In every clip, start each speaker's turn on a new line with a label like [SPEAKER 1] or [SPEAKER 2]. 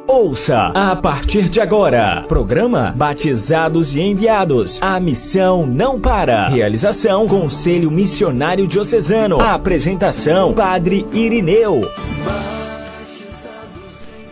[SPEAKER 1] Ouça a partir de agora, programa Batizados e Enviados. A missão não para. Realização Conselho Missionário Diocesano. A apresentação Padre Irineu.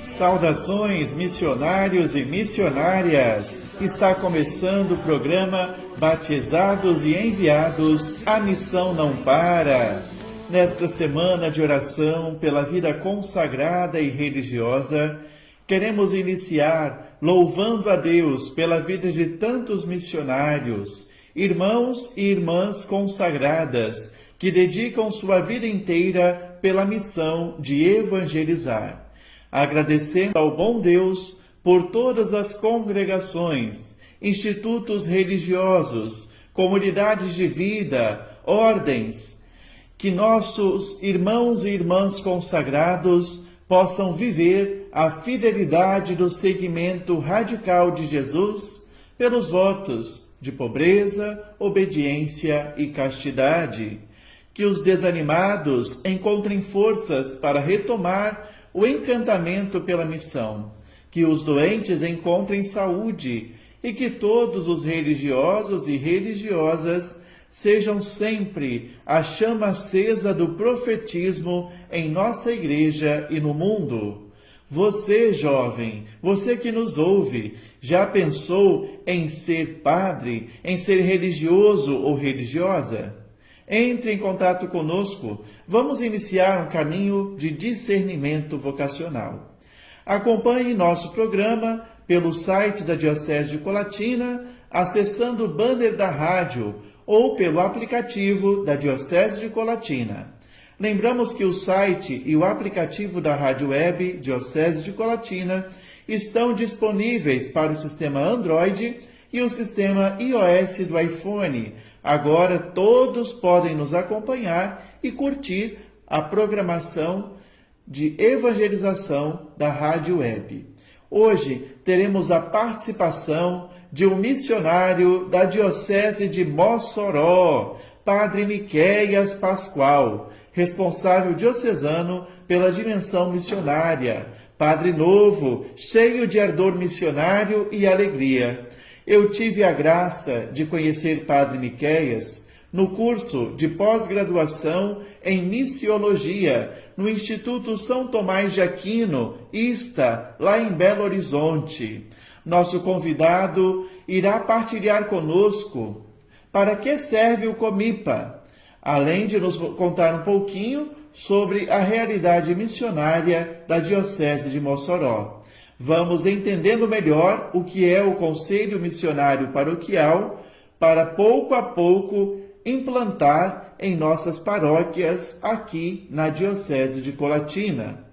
[SPEAKER 2] Saudações missionários e missionárias. Está começando o programa Batizados e Enviados. A missão não para. Nesta semana de oração pela vida consagrada e religiosa, queremos iniciar louvando a Deus pela vida de tantos missionários, irmãos e irmãs consagradas, que dedicam sua vida inteira pela missão de evangelizar. Agradecendo ao bom Deus por todas as congregações, institutos religiosos, comunidades de vida, ordens, que nossos irmãos e irmãs consagrados possam viver a fidelidade do seguimento radical de Jesus pelos votos de pobreza, obediência e castidade. Que os desanimados encontrem forças para retomar o encantamento pela missão. Que os doentes encontrem saúde e que todos os religiosos e religiosas sejam sempre a chama acesa do profetismo em nossa igreja e no mundo. Você, jovem, você que nos ouve, já pensou em ser padre, em ser religioso ou religiosa? Entre em contato conosco, vamos iniciar um caminho de discernimento vocacional. Acompanhe nosso programa pelo site da Diocese de Colatina, acessando o banner da rádio, ou pelo aplicativo da Diocese de Colatina. Lembramos que o site e o aplicativo da Rádio Web Diocese de Colatina estão disponíveis para o sistema Android e o sistema iOS do iPhone. Agora todos podem nos acompanhar e curtir a programação de evangelização da Rádio Web. Hoje teremos a participação de um missionário da Diocese de Mossoró, Padre Miquéias Pascoal, responsável diocesano pela dimensão missionária, padre novo, cheio de ardor missionário e alegria. Eu tive a graça de conhecer Padre Miquéias no curso de pós-graduação em Missiologia, no Instituto São Tomás de Aquino, ISTA, lá em Belo Horizonte. Nosso convidado irá partilhar conosco para que serve o Comipa, além de nos contar um pouquinho sobre a realidade missionária da Diocese de Mossoró. Vamos entendendo melhor o que é o Conselho Missionário Paroquial para pouco a pouco implantar em nossas paróquias aqui na Diocese de Colatina.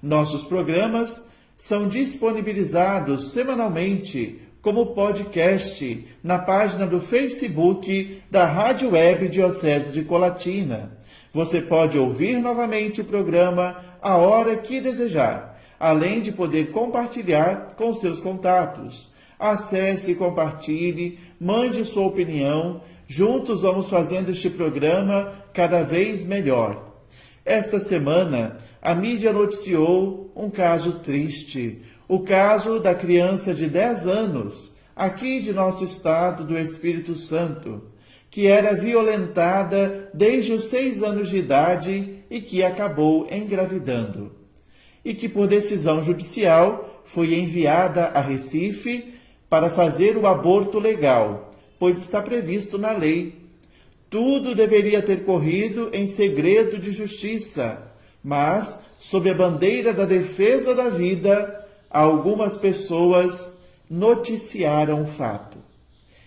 [SPEAKER 2] Nossos programas são disponibilizados semanalmente como podcast na página do Facebook da Rádio Web Diocese de Colatina. Você pode ouvir novamente o programa a hora que desejar, além de poder compartilhar com seus contatos. Acesse, compartilhe, mande sua opinião. Juntos vamos fazendo este programa cada vez melhor. Esta semana, a mídia noticiou um caso triste, o caso da criança de 10 anos, aqui de nosso estado do Espírito Santo, que era violentada desde os 6 anos de idade e que acabou engravidando. E que, por decisão judicial, foi enviada a Recife para fazer o aborto legal, pois está previsto na lei. Tudo deveria ter corrido em segredo de justiça, mas, sob a bandeira da defesa da vida, algumas pessoas noticiaram o fato.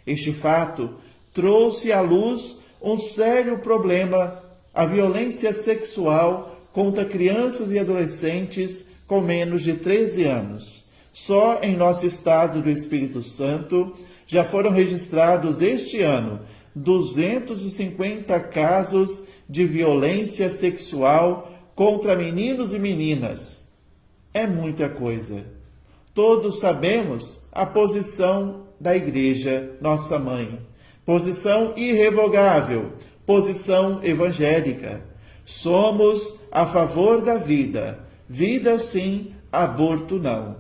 [SPEAKER 2] Este fato trouxe à luz um sério problema, a violência sexual contra crianças e adolescentes com menos de 13 anos. Só em nosso estado do Espírito Santo já foram registrados este ano 250 casos de violência sexual contra meninos e meninas. É muita coisa. Todos sabemos a posição da Igreja, nossa mãe. Posição irrevogável, posição evangélica. Somos a favor da vida. Vida sim, aborto não.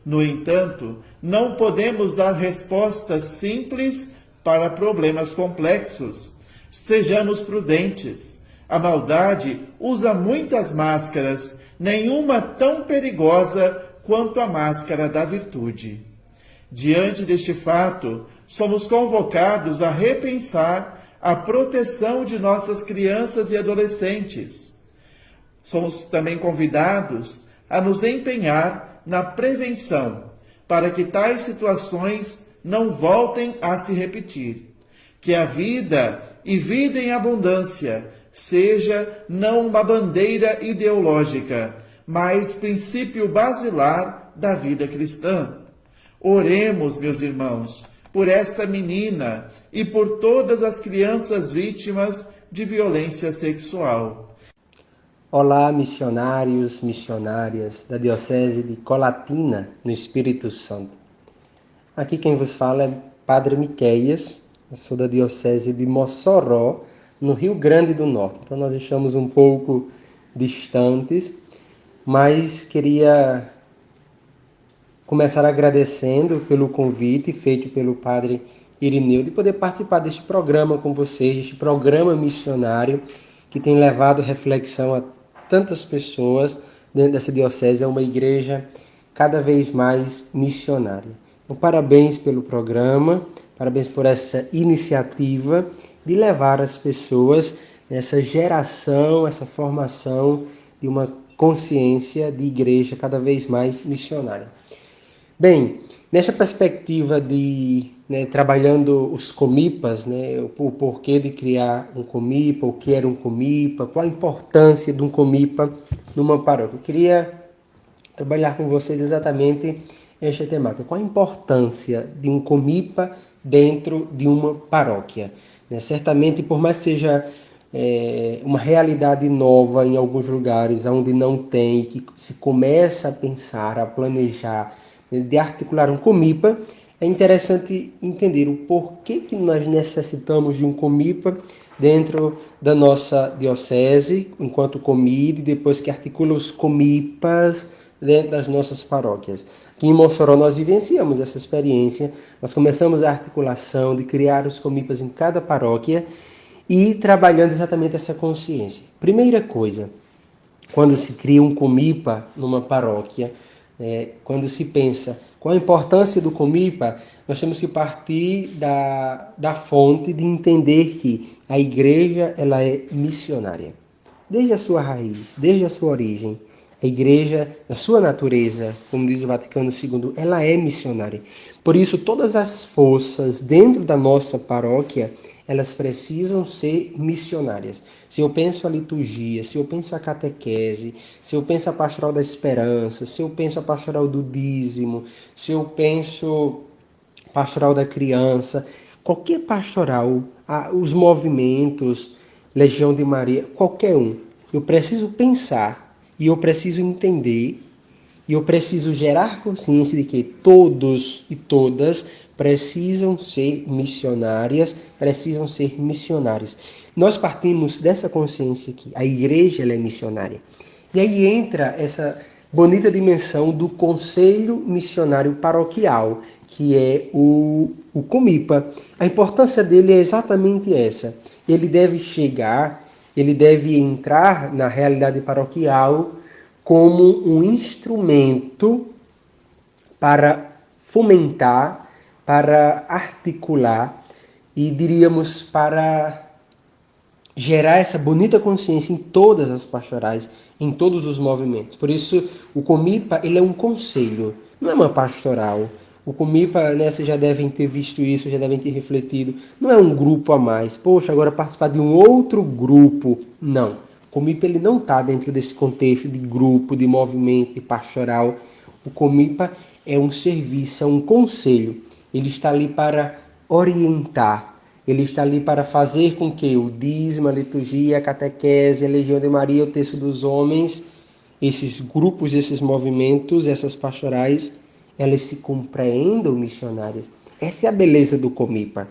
[SPEAKER 2] No entanto, não podemos dar respostas simples para problemas complexos. Sejamos prudentes. A maldade usa muitas máscaras, nenhuma tão perigosa quanto a máscara da virtude. Diante deste fato, somos convocados a repensar a proteção de nossas crianças e adolescentes. Somos também convidados a nos empenhar na prevenção, para que tais situações não voltem a se repetir. Que a vida, e vida em abundância, seja não uma bandeira ideológica, mas princípio basilar da vida cristã. Oremos, meus irmãos, por esta menina e por todas as crianças vítimas de violência sexual.
[SPEAKER 3] Olá, missionários, missionárias da Diocese de Colatina, no Espírito Santo. Aqui quem vos fala é Padre Miqueias, eu sou da Diocese de Mossoró, no Rio Grande do Norte. Então nós estamos um pouco distantes, mas queria começar agradecendo pelo convite feito pelo Padre Irineu de poder participar deste programa com vocês, este programa missionário que tem levado reflexão a tantas pessoas dentro dessa diocese, é uma igreja cada vez mais missionária. Então, parabéns pelo programa, parabéns por essa iniciativa de levar as pessoas nessa geração, essa formação de uma consciência de igreja cada vez mais missionária. Bem, nesta perspectiva de trabalhando os comipas, o porquê de criar um comipa, o que era um comipa, qual a importância de um comipa numa paróquia. Eu queria trabalhar com vocês exatamente esta temática. Qual a importância de um comipa dentro de uma paróquia? Certamente, por mais que seja uma realidade nova em alguns lugares onde não tem, que se começa a pensar, a planejar, de articular um comipa, é interessante entender o porquê que nós necessitamos de um comipa dentro da nossa diocese, enquanto comida, e depois que articula os comipas dentro das nossas paróquias. Aqui em Mossoró nós vivenciamos essa experiência, nós começamos a articulação de criar os comipas em cada paróquia e trabalhando exatamente essa consciência. Primeira coisa, quando se cria um comipa numa paróquia, quando se pensa qual a importância do comipa, nós temos que partir da fonte de entender que a igreja ela é missionária. Desde a sua raiz, desde a sua origem, a igreja, na sua natureza, como diz o Vaticano II, ela é missionária. Por isso, todas as forças dentro da nossa paróquia, elas precisam ser missionárias. Se eu penso a liturgia, se eu penso a catequese, se eu penso a pastoral da esperança, se eu penso a pastoral do dízimo, se eu penso a pastoral da criança, qualquer pastoral, os movimentos, Legião de Maria, qualquer um, eu preciso pensar e eu preciso entender e eu preciso gerar consciência de que todos e todas precisam ser missionárias, precisam ser missionários. Nós partimos dessa consciência que a igreja ela é missionária. E aí entra essa bonita dimensão do Conselho Missionário Paroquial, que é o comipa. A importância dele é exatamente essa. Ele deve chegar, ele deve entrar na realidade paroquial como um instrumento para fomentar, para articular e, diríamos, para gerar essa bonita consciência em todas as pastorais, em todos os movimentos. Por isso, o comipa ele é um conselho, não é uma pastoral. O comipa, vocês já devem ter visto isso, já devem ter refletido. Não é um grupo a mais. Poxa, agora participar de um outro grupo. Não. O comipa ele não está dentro desse contexto de grupo, de movimento, de pastoral. O comipa é um serviço, é um conselho. Ele está ali para orientar. Ele está ali para fazer com que o dízimo, a liturgia, a catequese, a Legião de Maria, o Terço dos Homens, esses grupos, esses movimentos, essas pastorais, elas se compreendam missionárias. Essa é a beleza do comipa.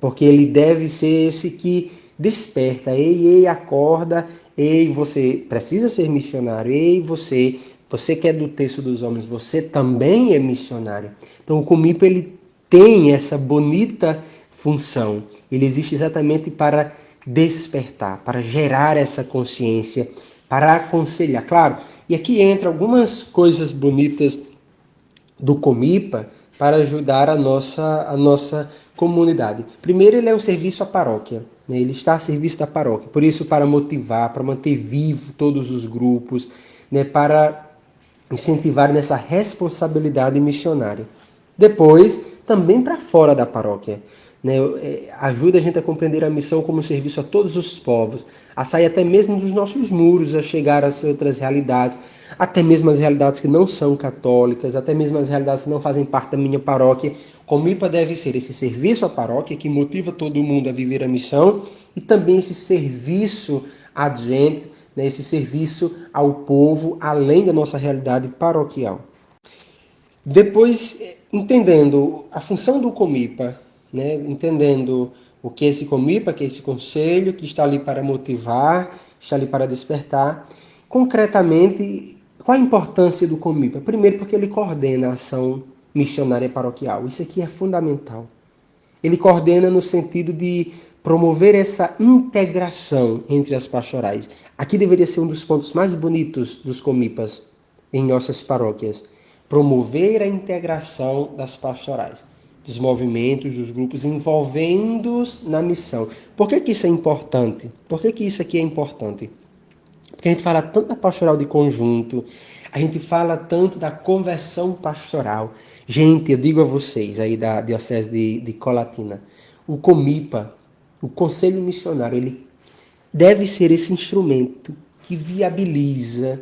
[SPEAKER 3] Porque ele deve ser esse que desperta. Ei, acorda. Ei, você precisa ser missionário. Ei, você Você que é do terço dos homens, você também é missionário. Então o Comipa ele tem essa bonita função. Ele existe exatamente para despertar, para gerar essa consciência, para aconselhar. Claro, e aqui entra algumas coisas bonitas do Comipa para ajudar a nossa comunidade. Primeiro, ele é um serviço à paróquia, né? Ele está a serviço da paróquia. Por isso, para motivar, para manter vivo todos os grupos, né? Para incentivar nessa responsabilidade missionária. Depois, também para fora da paróquia, né? Ajuda a gente a compreender a missão como serviço a todos os povos, a sair até mesmo dos nossos muros, a chegar às outras realidades, até mesmo as realidades que não são católicas, até mesmo as realidades que não fazem parte da minha paróquia. Comipa deve ser esse serviço à paróquia que motiva todo mundo a viver a missão e também esse serviço à gente, né, esse serviço ao povo, além da nossa realidade paroquial. Depois, entendendo a função do Comipa, né, entendendo o que é esse Comipa, que é esse conselho, que está ali para motivar, está ali para despertar, concretamente, qual a importância do Comipa? Primeiro, porque ele coordena a ação missionária paroquial. Isso aqui é fundamental. Ele coordena no sentido de promover essa integração entre as pastorais. Aqui deveria ser um dos pontos mais bonitos dos Comipas em nossas paróquias. Promover a integração das pastorais, dos movimentos, dos grupos, envolvendo-os na missão. Por que isso é importante? Por que isso aqui é importante? Porque a gente fala tanto da pastoral de conjunto, a gente fala tanto da conversão pastoral. Gente, eu digo a vocês aí da Diocese de Colatina, o Comipa, o Conselho Missionário, ele deve ser esse instrumento que viabiliza,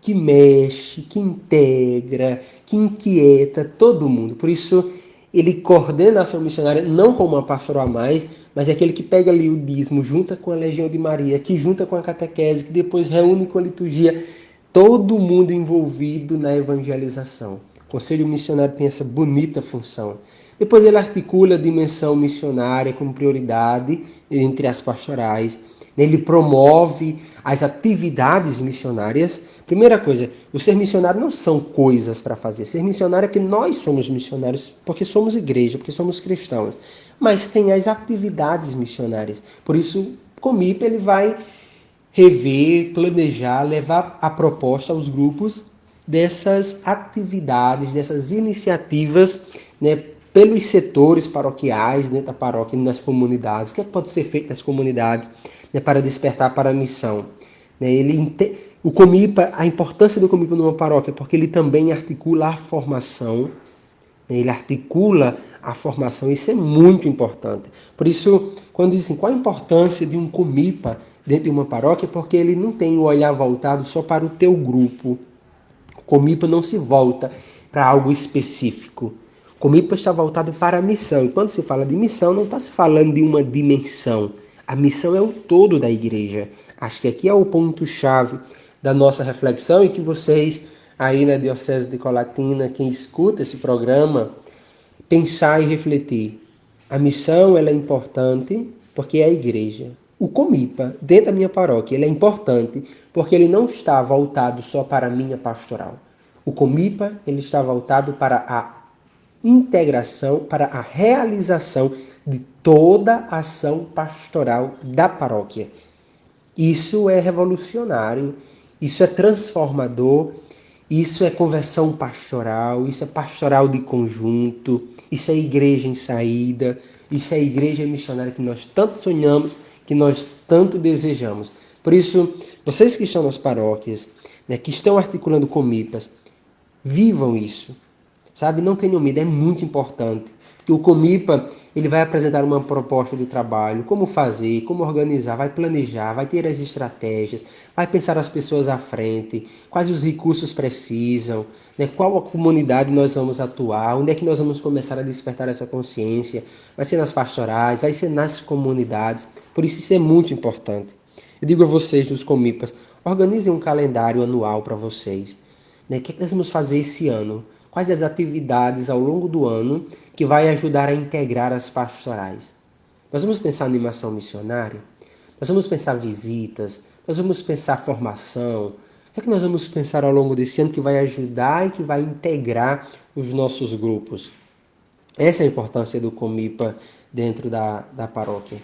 [SPEAKER 3] que mexe, que integra, que inquieta todo mundo. Por isso, ele coordena a ação missionária não como uma pastoral a mais, mas é aquele que pega ali o dízimo, junta com a Legião de Maria, que junta com a catequese, que depois reúne com a liturgia, todo mundo envolvido na evangelização. O Conselho Missionário tem essa bonita função. Depois ele articula a dimensão missionária como prioridade entre as pastorais. Ele promove as atividades missionárias. Primeira coisa, o ser missionário não são coisas para fazer. Ser missionário é que nós somos missionários, porque somos igreja, porque somos cristãos. Mas tem as atividades missionárias. Por isso, o Comipa ele vai rever, planejar, levar a proposta aos grupos dessas atividades, dessas iniciativas, né, pelos setores paroquiais, dentro da paróquia, nas comunidades. O que pode ser feito nas comunidades, né, para despertar para a missão? O Comipa, a importância do Comipa numa paróquia, porque ele também articula a formação, né, ele articula a formação, isso é muito importante. Por isso, quando dizem qual a importância de um Comipa dentro de uma paróquia, porque ele não tem o olhar voltado só para o teu grupo. O Comipa não se volta para algo específico. O Comipa está voltado para a missão. E quando se fala de missão, não está se falando de uma dimensão. A missão é o todo da igreja. Acho que aqui é o ponto-chave da nossa reflexão e que vocês, aí na Diocese de Colatina, quem escuta esse programa, pensar e refletir. A missão ela é importante porque é a igreja. O Comipa, dentro da minha paróquia, ele é importante porque ele não está voltado só para a minha pastoral. O Comipa ele está voltado para a integração, para a realização de toda a ação pastoral da paróquia. Isso é revolucionário, isso é transformador, isso é conversão pastoral, isso é pastoral de conjunto, isso é igreja em saída, isso é igreja missionária que nós tanto sonhamos, que nós tanto desejamos. Por isso, vocês que estão nas paróquias, né, que estão articulando comipas, vivam isso. Sabe, não tenham medo, é muito importante. Que o Comipa ele vai apresentar uma proposta de trabalho, como fazer, como organizar, vai planejar, vai ter as estratégias, vai pensar as pessoas à frente, quais os recursos precisam, né? Qual a comunidade nós vamos atuar, onde é que nós vamos começar a despertar essa consciência. Vai ser nas pastorais, vai ser nas comunidades, por isso é muito importante. Eu digo a vocês, dos Comipas, organizem um calendário anual para vocês. Né? O que nós vamos fazer esse ano? Quais as atividades ao longo do ano que vai ajudar a integrar as pastorais? Nós vamos pensar animação missionária? Nós vamos pensar visitas? Nós vamos pensar formação? que é que nós vamos pensar ao longo desse ano que vai ajudar e que vai integrar os nossos grupos? Essa é a importância do Comipa dentro da paróquia.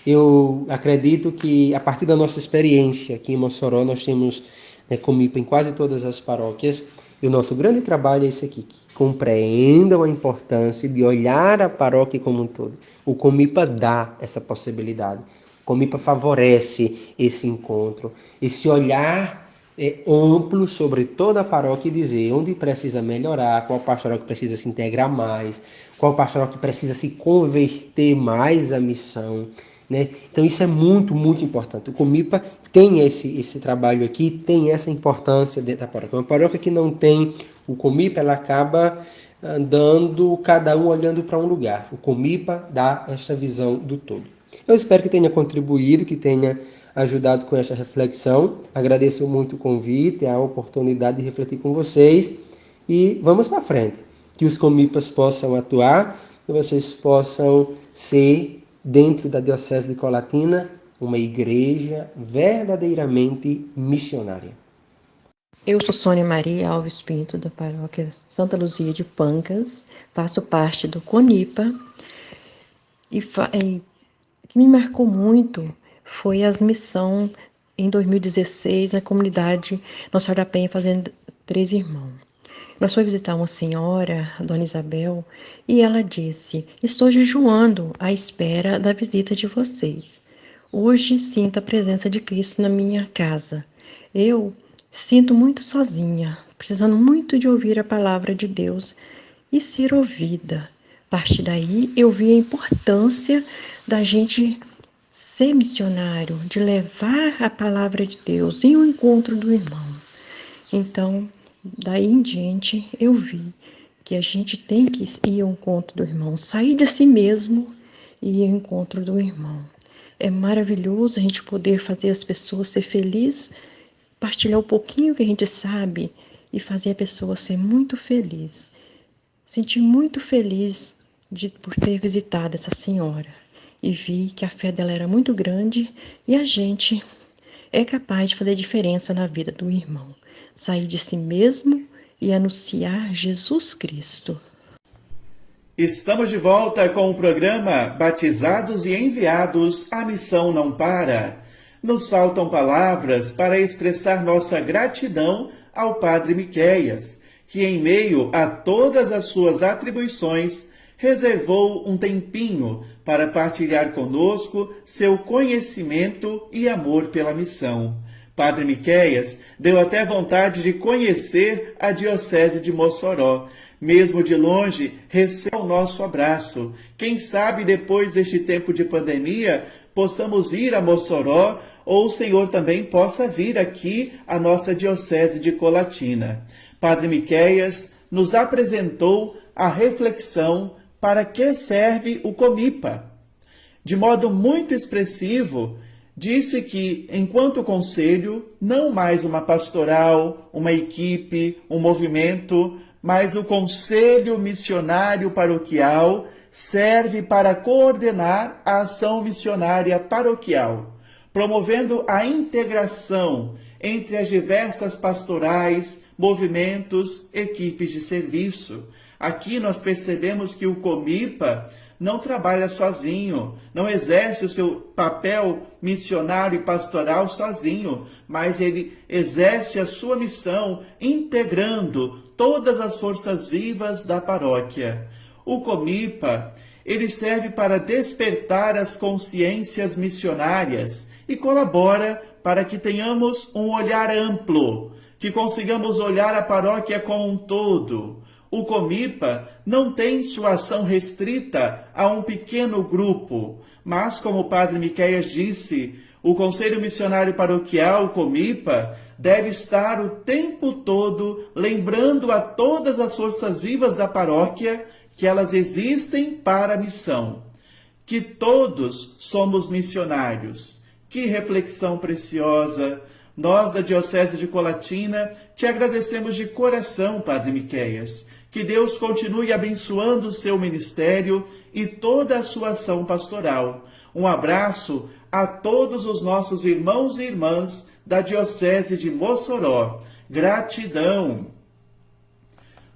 [SPEAKER 3] Eu acredito que, a partir da nossa experiência aqui em Mossoró, nós temos Comipa em quase todas as paróquias, e o nosso grande trabalho é esse aqui, que compreendam a importância de olhar a paróquia como um todo. O Comipa dá essa possibilidade. O Comipa favorece esse encontro, esse olhar amplo sobre toda a paróquia e dizer onde precisa melhorar, qual pastoral que precisa se integrar mais, qual pastoral que precisa se converter mais à missão, né? Então isso é muito, muito importante. O Comipa tem esse trabalho aqui, tem essa importância dentro da paróquia. Uma paróquia que não tem o Comipa, ela acaba andando, cada um olhando para um lugar. O Comipa dá essa visão do todo. Eu espero que tenha contribuído, que tenha ajudado com essa reflexão. Agradeço muito o convite, a oportunidade de refletir com vocês e vamos para frente. Que os Comipas possam atuar, que vocês possam ser, dentro da Diocese de Colatina, uma igreja verdadeiramente missionária.
[SPEAKER 4] Eu sou Sônia Maria Alves Pinto, da paróquia Santa Luzia de Pancas, faço parte do CONIPA e que me marcou muito foi as missões em 2016 na comunidade Nossa Senhora da Penha, fazendo 3 Irmãos. Nós fomos visitar uma senhora, a Dona Isabel, e ela disse: estou jejuando à espera da visita de vocês. Hoje sinto a presença de Cristo na minha casa. Eu sinto muito sozinha, precisando muito de ouvir a palavra de Deus e ser ouvida. A partir daí eu vi a importância da gente ser missionário, de levar a palavra de Deus em um encontro do irmão. Então, daí em diante, eu vi que a gente tem que ir ao encontro do irmão, sair de si mesmo e ir ao encontro do irmão. É maravilhoso a gente poder fazer as pessoas ser felizes, partilhar um pouquinho que a gente sabe e fazer a pessoa ser muito feliz. Senti muito feliz por ter visitado essa senhora e vi que a fé dela era muito grande e a gente é capaz de fazer diferença na vida do irmão. Sair de si mesmo e anunciar Jesus Cristo.
[SPEAKER 2] Estamos de volta com o programa Batizados e Enviados, a Missão Não Para. Nos faltam palavras para expressar nossa gratidão ao Padre Miquéias, que em meio a todas as suas atribuições, reservou um tempinho para partilhar conosco seu conhecimento e amor pela missão. Padre Miquéias deu até vontade de conhecer a Diocese de Mossoró. Mesmo de longe, receba o nosso abraço. Quem sabe depois deste tempo de pandemia, possamos ir a Mossoró ou o Senhor também possa vir aqui à nossa Diocese de Colatina. Padre Miquéias nos apresentou a reflexão para que serve o Comipa. De modo muito expressivo, disse que, enquanto conselho, não mais uma pastoral, uma equipe, um movimento, mas o Conselho Missionário Paroquial serve para coordenar a ação missionária paroquial, promovendo a integração entre as diversas pastorais, movimentos, equipes de serviço. Aqui nós percebemos que o Comipa não trabalha sozinho, não exerce o seu papel missionário e pastoral sozinho, mas ele exerce a sua missão integrando todas as forças vivas da paróquia. O Comipa, ele serve para despertar as consciências missionárias e colabora para que tenhamos um olhar amplo, que consigamos olhar a paróquia como um todo. O Comipa não tem sua ação restrita a um pequeno grupo, mas, como o Padre Miquéias disse, o Conselho Missionário Paroquial, o Comipa, deve estar o tempo todo lembrando a todas as forças vivas da paróquia que elas existem para a missão, que todos somos missionários. Que reflexão preciosa! Nós, da Diocese de Colatina, te agradecemos de coração, Padre Miquéias. Que Deus continue abençoando o seu ministério e toda a sua ação pastoral. Um abraço a todos os nossos irmãos e irmãs da Diocese de Mossoró. Gratidão!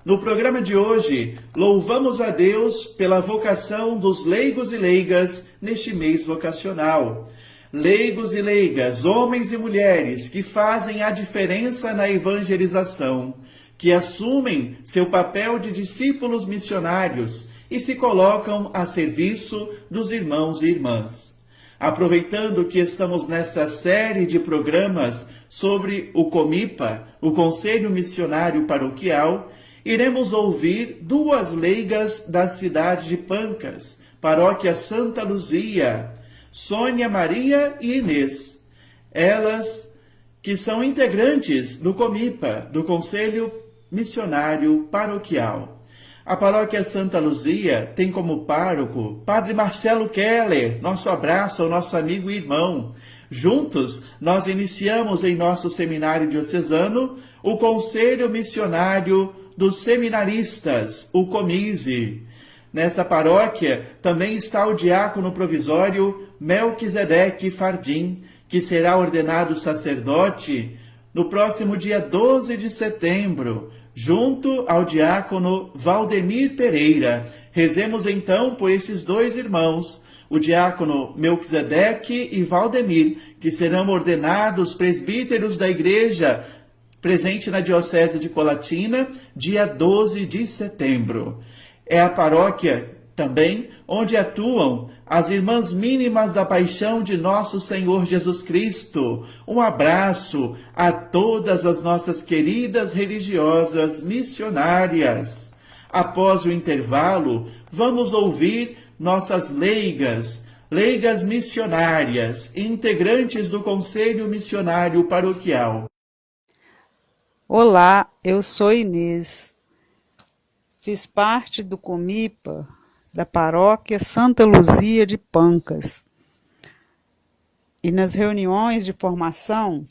[SPEAKER 2] No programa de hoje, louvamos a Deus pela vocação dos leigos e leigas neste mês vocacional. Leigos e leigas, homens e mulheres que fazem a diferença na evangelização, que assumem seu papel de discípulos missionários e se colocam a serviço dos irmãos e irmãs. Aproveitando que estamos nesta série de programas sobre o COMIPA, o Conselho Missionário Paroquial, iremos ouvir duas leigas da cidade de Pancas, paróquia Santa Luzia, Sônia Maria e Inês. Elas que são integrantes do COMIPA, do Conselho Missionário Paroquial. A paróquia Santa Luzia tem como pároco Padre Marcelo Keller, nosso abraço ao nosso amigo e irmão. Juntos, nós iniciamos em nosso seminário diocesano o Conselho Missionário dos Seminaristas, o COMISE. Nessa paróquia também está o diácono provisório Melquisedeque Fardim, que será ordenado sacerdote no próximo dia 12 de setembro, junto ao diácono Valdemir Pereira. Rezemos então por esses dois irmãos, o diácono Melquisedeque e Valdemir, que serão ordenados presbíteros da igreja presente na Diocese de Colatina, dia 12 de setembro. É a paróquia também onde atuam as Irmãs Mínimas da Paixão de Nosso Senhor Jesus Cristo. Um abraço a todas as nossas queridas religiosas missionárias. Após o intervalo, vamos ouvir nossas leigas missionárias, integrantes do Conselho Missionário Paroquial.
[SPEAKER 5] Olá, eu sou Inês. Fiz parte do COMIPA da paróquia Santa Luzia de Pancas. E nas reuniões de formação,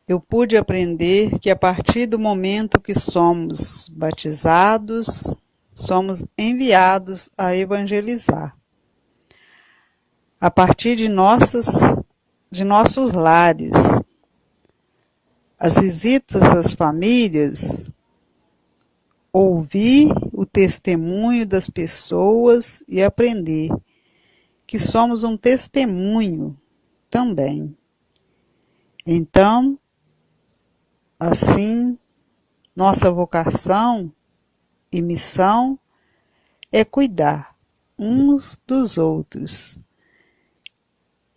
[SPEAKER 5] eu pude aprender que a partir do momento que somos batizados, somos enviados a evangelizar. A partir de nossos lares. As visitas às famílias, ouvir o testemunho das pessoas e aprender que somos um testemunho também. Então, assim, nossa vocação e missão é cuidar uns dos outros.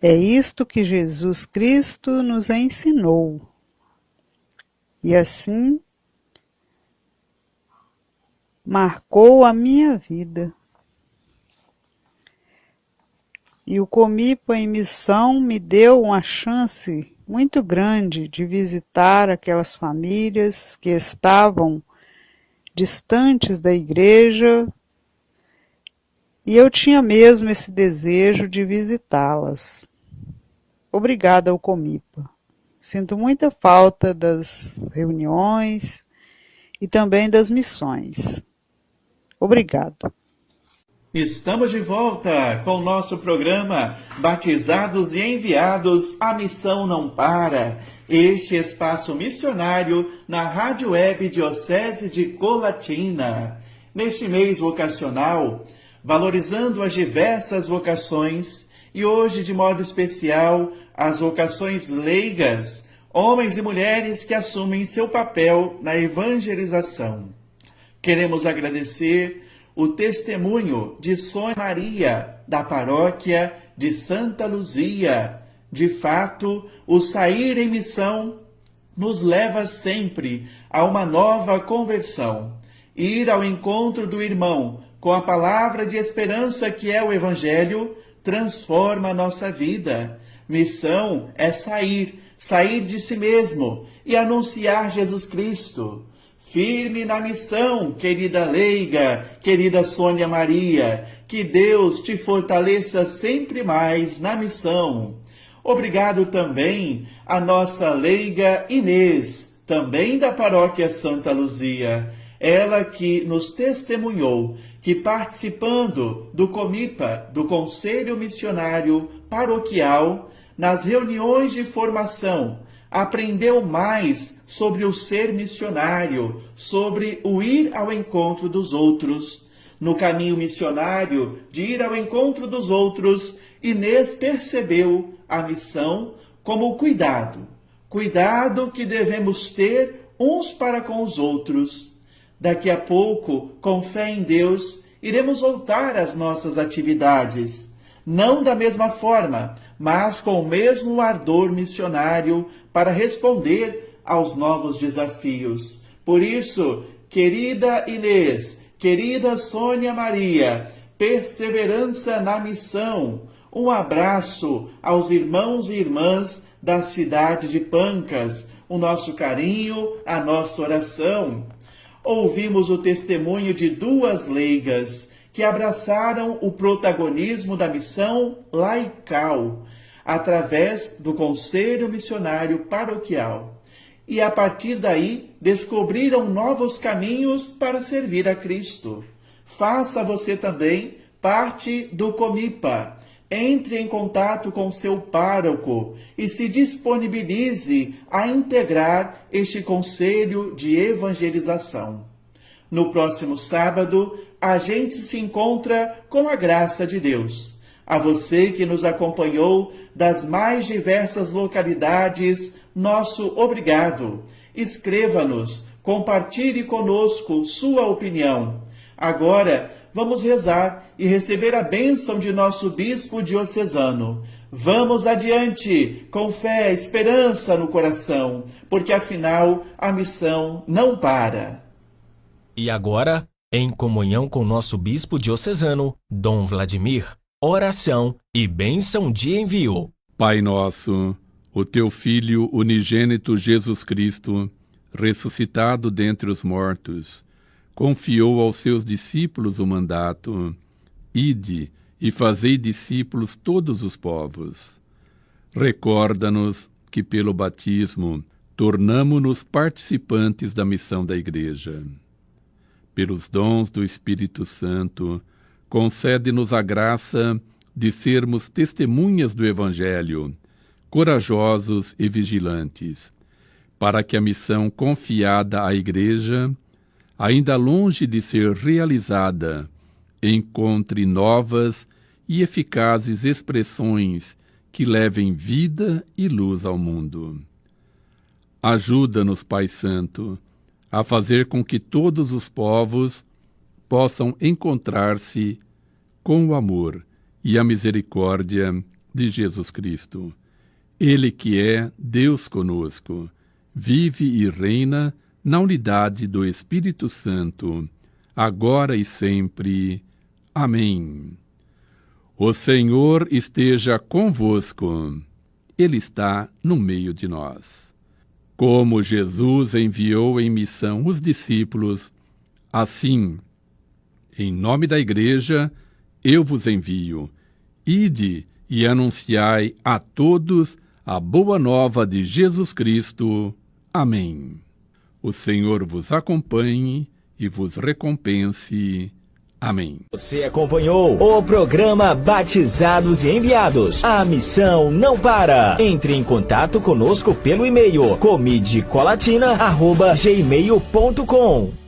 [SPEAKER 5] É isto que Jesus Cristo nos ensinou. E assim, marcou a minha vida. E o COMIPA em missão me deu uma chance muito grande de visitar aquelas famílias que estavam distantes da igreja, e eu tinha mesmo esse desejo de visitá-las. Obrigada ao COMIPA. Sinto muita falta das reuniões e também das missões. Obrigado.
[SPEAKER 2] Estamos de volta com o nosso programa Batizados e Enviados, a Missão Não Para. Este espaço missionário na Rádio Web Diocese de Colatina. Neste mês vocacional, valorizando as diversas vocações e hoje, de modo especial, as vocações leigas, homens e mulheres que assumem seu papel na evangelização. Queremos agradecer o testemunho de Sônia Maria, da paróquia de Santa Luzia. De fato, o sair em missão nos leva sempre a uma nova conversão. Ir ao encontro do irmão com a palavra de esperança que é o Evangelho transforma a nossa vida. Missão é sair de si mesmo e anunciar Jesus Cristo. Firme na missão, querida leiga, querida Sônia Maria, que Deus te fortaleça sempre mais na missão. Obrigado também à nossa leiga Inês, também da paróquia Santa Luzia. Ela que nos testemunhou que participando do COMIPA, do Conselho Missionário Paroquial, nas reuniões de formação, aprendeu mais sobre o ser missionário, sobre o ir ao encontro dos outros. No caminho missionário de ir ao encontro dos outros, Inês percebeu a missão como o cuidado que devemos ter uns para com os outros. Daqui a pouco, com fé em Deus, iremos voltar às nossas atividades, não da mesma forma, mas com o mesmo ardor missionário para responder aos novos desafios. Por isso, querida Inês, querida Sônia Maria, perseverança na missão. Um abraço aos irmãos e irmãs da cidade de Pancas, o nosso carinho, a nossa oração. Ouvimos o testemunho de duas leigas que abraçaram o protagonismo da missão laical, através do Conselho Missionário Paroquial. E a partir daí, descobriram novos caminhos para servir a Cristo. Faça você também parte do Comipa. Entre em contato com seu pároco e se disponibilize a integrar este conselho de evangelização. No próximo sábado, a gente se encontra com a graça de Deus. A você que nos acompanhou das mais diversas localidades, nosso obrigado. Escreva-nos, compartilhe conosco sua opinião. Agora, vamos rezar e receber a bênção de nosso bispo diocesano. Vamos adiante, com fé, esperança no coração, porque afinal a missão não para.
[SPEAKER 1] E agora, em comunhão com nosso bispo diocesano, Dom Vladimir, oração e bênção de envio.
[SPEAKER 6] Pai nosso, o teu Filho unigênito Jesus Cristo, ressuscitado dentre os mortos, confiou aos seus discípulos o mandato: ide e fazei discípulos todos os povos. Recorda-nos que pelo batismo tornamo-nos participantes da missão da Igreja. Pelos dons do Espírito Santo, concede-nos a graça de sermos testemunhas do Evangelho, corajosos e vigilantes, para que a missão confiada à Igreja, ainda longe de ser realizada, encontre novas e eficazes expressões que levem vida e luz ao mundo. Ajuda-nos, Pai Santo, a fazer com que todos os povos possam encontrar-se com o amor e a misericórdia de Jesus Cristo. Ele que é Deus conosco, vive e reina na unidade do Espírito Santo, agora e sempre. Amém. O Senhor esteja convosco. Ele está no meio de nós. Como Jesus enviou em missão os discípulos, assim, em nome da Igreja, eu vos envio. Ide e anunciai a todos a boa nova de Jesus Cristo. Amém. O Senhor vos acompanhe e vos recompense. Amém.
[SPEAKER 1] Você acompanhou o programa Batizados e Enviados. A missão não para. Entre em contato conosco pelo e-mail comidicolatina@gmail.com.